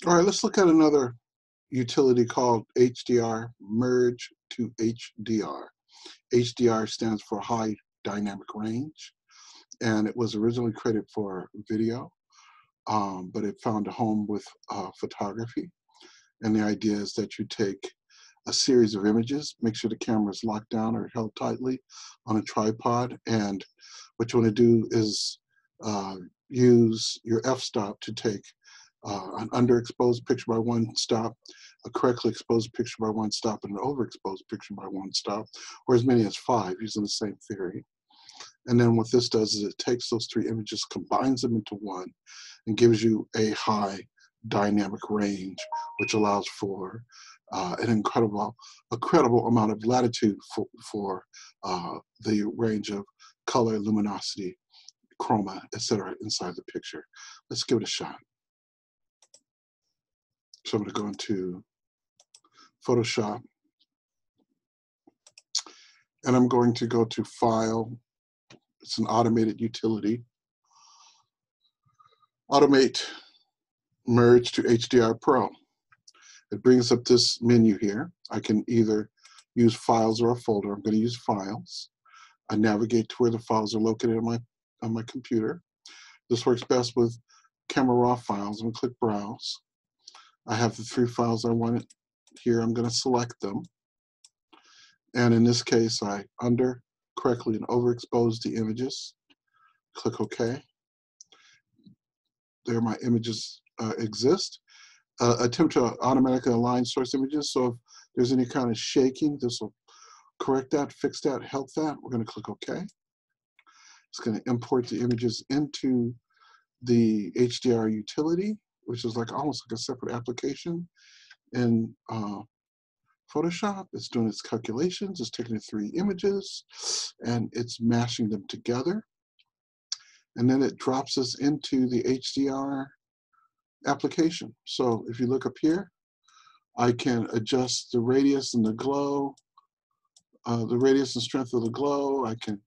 All right, let's look at another utility called HDR, Merge to HDR. HDR stands for High Dynamic Range, and it was originally created for video, but it found a home with photography. And the idea is that you take a series of images, make sure the camera is locked down or held tightly on a tripod, and what you want to do is use your f-stop to take an underexposed picture by one stop, a correctly exposed picture by one stop, and an overexposed picture by one stop, or as many as 5 using the same theory. And then what this does is it takes those 3 images, combines them into one, and gives you a high dynamic range, which allows for an incredible amount of latitude for the range of color, luminosity, chroma, etc. inside the picture. Let's give it a shot. So I'm going to go into Photoshop, and I'm going to go to File. It's an automated utility. Automate Merge to HDR Pro. It brings up this menu here. I can either use files or a folder. I'm going to use files. I navigate to where the files are located on my computer. This works best with Camera Raw files. I'm going to click Browse. I have the 3 files I want here. I'm going to select them. And in this case, I under correctly and overexpose the images. Click OK. There my images exist. Attempt to automatically align source images. So if there's any kind of shaking, this will correct that, fix that, help that. We're going to click OK. It's going to import the images into the HDR utility, which is almost like a separate application in Photoshop. It's doing its calculations. It's taking the 3 images and it's mashing them together. And then it drops us into the HDR application. So if you look up here, I can adjust the radius and the glow, the radius and strength of the glow. I can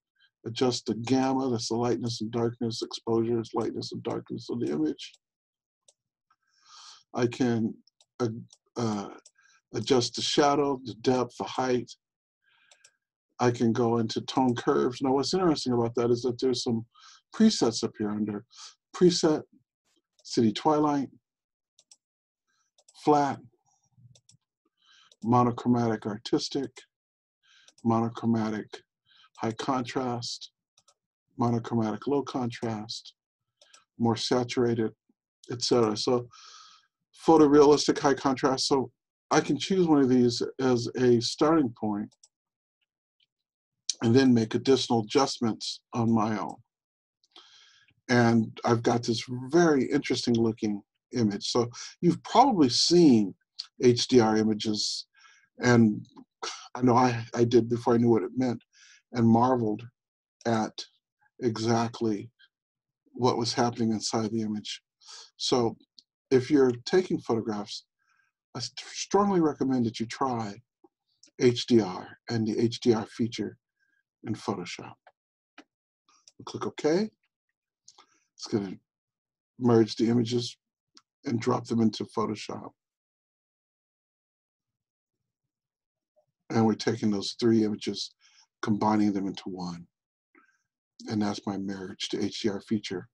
adjust the gamma, that's the lightness and darkness, exposures, lightness and darkness of the image. I can adjust the shadow, the depth, the height. I can go into tone curves. Now what's interesting about that is that there's some presets up here under preset, city twilight, flat, monochromatic artistic, monochromatic high contrast, monochromatic low contrast, more saturated, etc. So photorealistic high contrast. So I can choose one of these as a starting point and then make additional adjustments on my own. And I've got this very interesting looking image. So you've probably seen HDR images, and I know I did before I knew what it meant, and marveled at exactly what was happening inside the image. So if you're taking photographs, I strongly recommend that you try HDR and the HDR feature in Photoshop. We'll click OK. It's going to merge the images and drop them into Photoshop. And we're taking those 3 images, combining them into one. And that's my merge to HDR feature.